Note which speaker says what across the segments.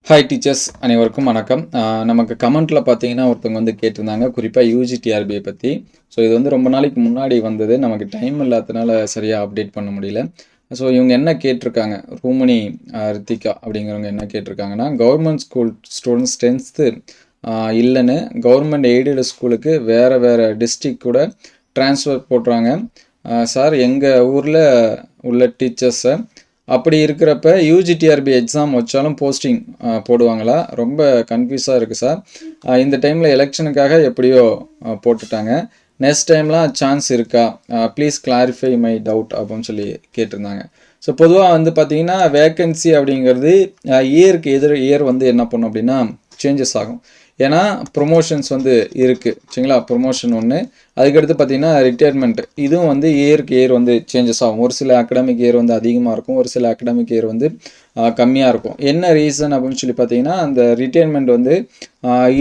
Speaker 1: Hi teachers அனைவருக்கும் வணக்கம். நமக்கு கமெண்ட்டில் பார்த்தீங்கன்னா ஒருத்தவங்க வந்து கேட்டிருந்தாங்க, குறிப்பாக யூஜிடிஆர்பியை பற்றி. ஸோ இது வந்து ரொம்ப நாளைக்கு முன்னாடி வந்தது, நமக்கு டைம் இல்லாததுனால சரியாக அப்டேட் பண்ண முடியல. ஸோ இவங்க என்ன கேட்டிருக்காங்க, ரூமணி ரித்திகா அப்படிங்கிறவங்க என்ன கேட்டிருக்காங்கன்னா, கவர்மெண்ட் ஸ்கூல் ஸ்டூடெண்ட்ஸ் ஸ்ட்ரென்த்து இல்லைன்னு கவர்மெண்ட் எய்டடு ஸ்கூலுக்கு வேறு டிஸ்ட்ரிக் கூட ட்ரான்ஸ்ஃபர் போடுறாங்க. சார் எங்கள் ஊரில் உள்ள டீச்சர்ஸை அப்படி இருக்கிறப்ப யூஜிடிஆர்பி எக்ஸாம் வச்சாலும் போஸ்டிங் போடுவாங்களா? ரொம்ப கன்ஃபியூஸாக இருக்குது சார். இந்த டைமில் எலெக்ஷனுக்காக எப்படியோ போட்டுட்டாங்க. நெக்ஸ்ட் டைம்லாம் சான்ஸ் இருக்கா? ப்ளீஸ் கிளாரிஃபை மை டவுட் அப்படின்னு சொல்லி கேட்டிருந்தாங்க. ஸோ பொதுவாக வந்து பார்த்தீங்கன்னா வேக்கன்சி அப்படிங்கிறது இயருக்கு இயர் வந்து என்ன பண்ணும் அப்படின்னா சேஞ்சஸ் ஆகும். ஏன்னா ப்ரொமோஷன்ஸ் வந்து இருக்குது சரிங்களா. ப்ரொமோஷன் ஒன்று, அதுக்கடுத்து பார்த்தீங்கன்னா ரிட்டையர்மெண்ட், இதுவும் வந்து இயருக்கு இயர் வந்து சேஞ்சஸ் ஆகும். ஒரு சில அகடமிக் இயர் வந்து அதிகமாக இருக்கும், ஒரு சில அகடமிக் இயர் வந்து கம்மியாக இருக்கும். என்ன ரீசன் அப்படின்னு சொல்லி பார்த்தீங்கன்னா அந்த ரிட்டையர்மெண்ட் வந்து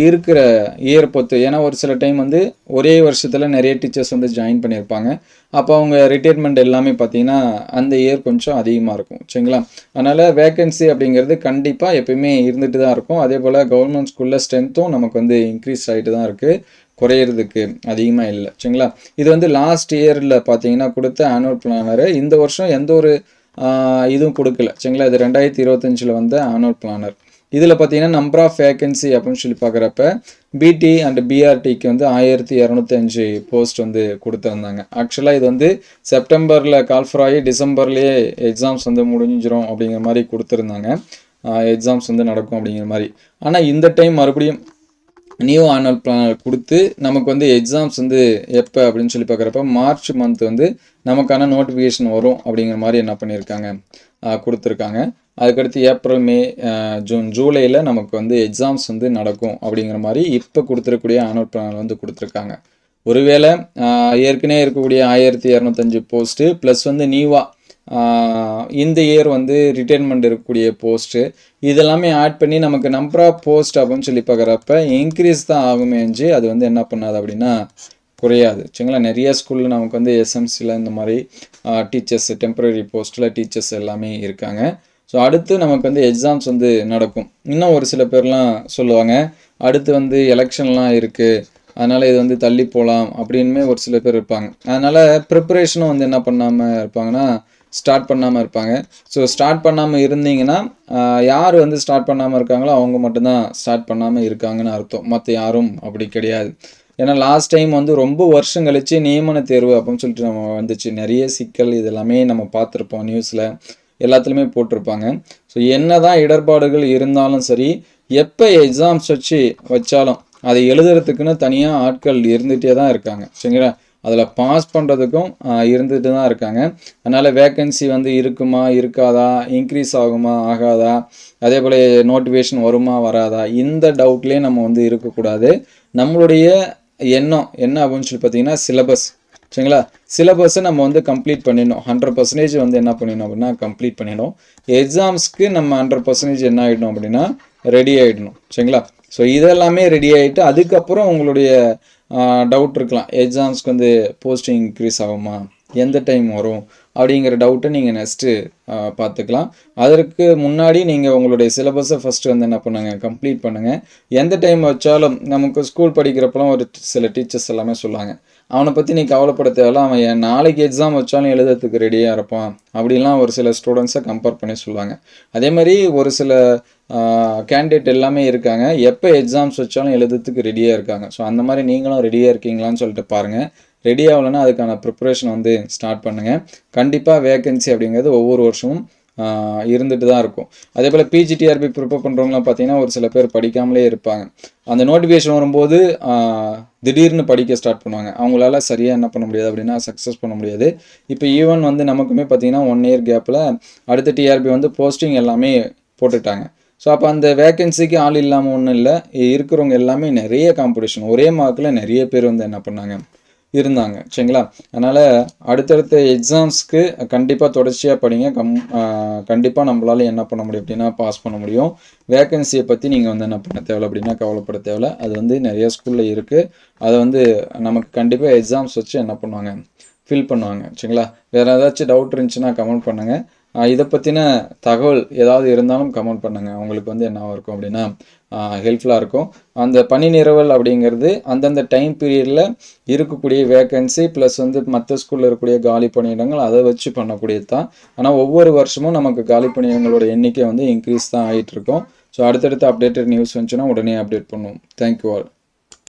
Speaker 1: இருக்கிற இயர் பொறுத்து. ஏன்னா ஒரு சில டைம் வந்து ஒரே வருஷத்தில் நிறைய டீச்சர்ஸ் வந்து ஜாயின் பண்ணியிருப்பாங்க. அப்போ அவங்க ரிட்டையர்மெண்ட் எல்லாமே பார்த்தீங்கன்னா அந்த இயர் கொஞ்சம் அதிகமாக இருக்கும் சரிங்களா. அதனால் வேக்கன்சி அப்படிங்கிறது கண்டிப்பாக எப்பயுமே இருந்துகிட்டு தான் இருக்கும். அதே போல் கவர்மெண்ட் ஸ்கூலில் ஸ்ட்ரென்த்தும் நமக்கு வந்து இன்க்ரீஸ் ஆகிட்டு தான் இருக்குது, குறையிறதுக்கு அதிகமாக இல்லை சரிங்களா. இது வந்து லாஸ்ட் இயரில் பார்த்தீங்கன்னா கொடுத்த ஆனுவல் பிளானர் இந்த வருஷம் எந்த ஒரு இதுவும் கொடுக்கல சரிங்களா. இது 2025 வந்த ஆனுவல் பிளானர். இதில் பார்த்தீங்கன்னா நம்பர் ஆஃப் வேக்கன்சி அப்படின்னு சொல்லி பார்க்குறப்ப பிடி அண்ட் பிஆர்டிக்கு வந்து 1205 போஸ்ட் வந்து கொடுத்துருந்தாங்க. ஆக்சுவலாக இது வந்து செப்டம்பரில் கால்ஃபர் ஆகி டிசம்பர்லேயே எக்ஸாம்ஸ் வந்து முடிஞ்சிடும் அப்படிங்கிற மாதிரி கொடுத்துருந்தாங்க. எக்ஸாம்ஸ் வந்து நடக்கும் அப்படிங்கிற மாதிரி. ஆனால் இந்த டைம் மறுபடியும் நியூ ஆனுவல் பிளான் கொடுத்து நமக்கு வந்து எக்ஸாம்ஸ் வந்து எப்போ அப்படின்னு சொல்லி பார்க்குறப்ப மார்ச் மந்த் வந்து நமக்கான நோட்டிஃபிகேஷன் வரும் அப்படிங்கிற மாதிரி என்ன பண்ணியிருக்காங்க, கொடுத்துருக்காங்க. அதுக்கடுத்து ஏப்ரல், மே, ஜூன், ஜூலையில் நமக்கு வந்து எக்ஸாம்ஸ் வந்து நடக்கும் அப்படிங்கிற மாதிரி இப்போ கொடுத்துருக்கக்கூடிய ஆனுவல் பிளான் வந்து கொடுத்துருக்காங்க. ஒருவேளை ஏற்கனவே இருக்கக்கூடிய 1205 போஸ்ட்டு ப்ளஸ் வந்து நியூவாக இந்த இயர் வந்து ரிட்டைர்மெண்ட் இருக்கக்கூடிய போஸ்ட்டு இதெல்லாமே ஆட் பண்ணி நமக்கு நம்பர் ஆஃப் போஸ்ட் அப்படின்னு சொல்லி பார்க்குறப்ப இன்க்ரீஸ் தான் ஆகுமேஞ்சு அது வந்து என்ன பண்ணாது அப்படின்னா குறையாது சரிங்களா. நிறைய ஸ்கூலில் நமக்கு வந்து எஸ்எம்சியில் இந்த மாதிரி டீச்சர்ஸ் டெம்பரரி போஸ்ட்டில் டீச்சர்ஸ் எல்லாமே இருக்காங்க. ஸோ அடுத்து நமக்கு வந்து எக்ஸாம்ஸ் வந்து நடக்கும். இன்னும் ஒரு சில பேர்லாம் சொல்லுவாங்க அடுத்து வந்து எலெக்ஷன்லாம் இருக்குது, அதனால் இது வந்து தள்ளி போகலாம் அப்படின்மே ஒரு சில பேர் இருப்பாங்க. அதனால் ப்ரிப்பரேஷனும் வந்து என்ன பண்ணாமல் இருப்பாங்கன்னா ஸ்டார்ட் பண்ணாமல் இருப்பாங்க. ஸோ ஸ்டார்ட் பண்ணாமல் இருந்தீங்கன்னா யார் வந்து ஸ்டார்ட் பண்ணாமல் இருக்காங்களோ அவங்க மட்டும்தான் ஸ்டார்ட் பண்ணாமல் இருக்காங்கன்னு அர்த்தம், மற்ற யாரும் அப்படி கிடையாது. ஏன்னா லாஸ்ட் டைம் வந்து ரொம்ப வருஷம் கழித்து நியமன தேர்வு அப்படின்னு சொல்லிட்டு நம்ம வந்துச்சு, நிறைய சிக்கல் இதெல்லாமே நம்ம பார்த்துருப்போம், நியூஸில் எல்லாத்துலேயுமே போட்டிருப்பாங்க. ஸோ என்ன தான் இடர்பாடுகள் இருந்தாலும் சரி, எப்போ எக்ஸாம்ஸ் வச்சாலும் அதை எழுதுறதுக்குன்னு தனியாக ஆட்கள் இருந்துகிட்டே தான் இருக்காங்க சரிங்களா. அதில் பாஸ் பண்ணுறதுக்கும் இருந்துட்டு தான் இருக்காங்க. அதனால் வேக்கன்சி வந்து இருக்குமா இருக்காதா, இன்க்ரீஸ் ஆகுமா ஆகாதா, அதே போல் நோட்டிஃபிகேஷன் வருமா வராதா, இந்த டவுட்லேயே நம்ம வந்து இருக்கக்கூடாது. நம்மளுடைய எண்ணம் என்ன அப்படின்னு சொல்லி பார்த்தீங்கன்னா சிலபஸ் சரிங்களா. சிலபஸை நம்ம வந்து கம்ப்ளீட் பண்ணிடணும். 100% வந்து என்ன பண்ணிடணும் அப்படின்னா கம்ப்ளீட் பண்ணிடணும். எக்ஸாம்ஸ்க்கு நம்ம 100% என்ன ஆகிடணும் அப்படின்னா ரெடி ஆகிடணும் சரிங்களா. ஸோ இதெல்லாமே ரெடி ஆகிட்டு அதுக்கப்புறம் உங்களுடைய டவுட் இருக்கலாம், எக்ஸாம்ஸ்க்கு வந்து போஸ்டிங் இன்க்ரீஸ் ஆகுமா, எந்த டைம் வரும் அப்படிங்கிற டவுட்டை நீங்கள் நெக்ஸ்ட்டு பார்த்துக்கலாம். அதற்கு முன்னாடி நீங்கள் உங்களுடைய சிலபஸை ஃபஸ்ட்டு வந்து என்ன பண்ணுங்கள், கம்ப்ளீட் பண்ணுங்கள். எந்த டைம் வச்சாலும் நமக்கு ஸ்கூல் படிக்கிறப்பெல்லாம் ஒரு சில டீச்சர்ஸ் எல்லாமே சொல்லுவாங்க, அவனை பற்றி நீ கவலைப்பட தேவையில்ல, அவன் நாளைக்கு எக்ஸாம் வச்சாலும் எழுதுறதுக்கு ரெடியாக இருப்பான் அப்படின்லாம் ஒரு சில ஸ்டூடெண்ட்ஸை கம்பேர் பண்ணி சொல்லுவாங்க. அதே மாதிரி ஒரு சில கேண்டிடேட் எல்லாமே இருக்காங்க, எப்போ எக்ஸாம்ஸ் வச்சாலும் எழுதுறதுக்கு ரெடியாக இருக்காங்க. ஸோ அந்த மாதிரி நீங்களும் ரெடியாக இருக்கீங்களான்னு சொல்லிட்டு பாருங்கள். ரெடி ஆகலைன்னா அதுக்கான ப்ரிப்ரேஷன் வந்து ஸ்டார்ட் பண்ணுங்கள். கண்டிப்பாக வேக்கன்சி அப்படிங்கிறது ஒவ்வொரு வருஷமும் இருந்துட்டு தான் இருக்கும். அதே போல் பிஜிடிஆர்பி ப்ரிப்பேர் பண்ணுறவங்களாம் பார்த்தீங்கன்னா ஒரு சில பேர் படிக்காமலே இருப்பாங்க. அந்த நோட்டிஃபிகேஷன் வரும்போது திடீர்னு படிக்க ஸ்டார்ட் பண்ணுவாங்க. அவங்களால சரியாக என்ன பண்ண முடியாது அப்படின்னா சக்ஸஸ் பண்ண முடியாது. இப்போ ஈவன் வந்து நமக்குமே பார்த்தீங்கன்னா 1 இயர் கேப்பில் அடுத்த டிஆர்பி வந்து போஸ்டிங் எல்லாமே போட்டுட்டாங்க. ஸோ அப்போ அந்த வேக்கன்சிக்கு ஆள் இல்லாமல் ஒன்றும் இல்லை, இருக்கிறவங்க எல்லாமே நிறைய காம்படிஷன், ஒரே மார்க்கில் நிறைய பேர் வந்து என்ன பண்ணாங்க இருந்தாங்க சரிங்களா. அதனால் அடுத்தடுத்த எக்ஸாம்ஸ்க்கு கண்டிப்பாக தொடர்ச்சியாக படிங்க. கண்டிப்பாக நம்மளால என்ன பண்ண முடியும் அப்படின்னா பாஸ் பண்ண முடியும். வேக்கன்சியை பற்றி நீங்கள் வந்து என்ன பண்ண தேவையில்ல அப்படின்னா கவலைப்பட தேவையில்ல, அது வந்து நிறைய ஸ்கூலில் இருக்குது. அதை வந்து நமக்கு கண்டிப்பாக எக்ஸாம்ஸ் வச்சு என்ன பண்ணுவாங்க, ஃபில் பண்ணுவாங்க சரிங்களா. வேறு ஏதாச்சும் டவுட் இருந்துச்சுன்னா கமெண்ட் பண்ணுங்கள். இதை பற்றின தகவல் ஏதாவது இருந்தாலும் கமெண்ட் பண்ணுங்கள். உங்களுக்கு வந்து என்னவா இருக்கும் அப்படின்னா ஹெல்ப்ஃபுல்லாக இருக்கும். அந்த பணி நிரவல் அப்படிங்கிறது அந்தந்த டைம் பீரியடில் இருக்கக்கூடிய வேக்கன்சி ப்ளஸ் வந்து மற்ற ஸ்கூலில் இருக்கக்கூடிய காலி பணியிடங்கள் அதை வச்சு பண்ணக்கூடியது தான். ஆனால் ஒவ்வொரு வருஷமும் நமக்கு காலி பணியிடங்களோட எண்ணிக்கை வந்து இன்க்ரீஸ் தான் ஆகிட்டு இருக்கும். ஸோ அடுத்தடுத்து அப்டேட்டட் நியூஸ் வந்துச்சுன்னா உடனே அப்டேட் பண்ணுவோம். Thank you all.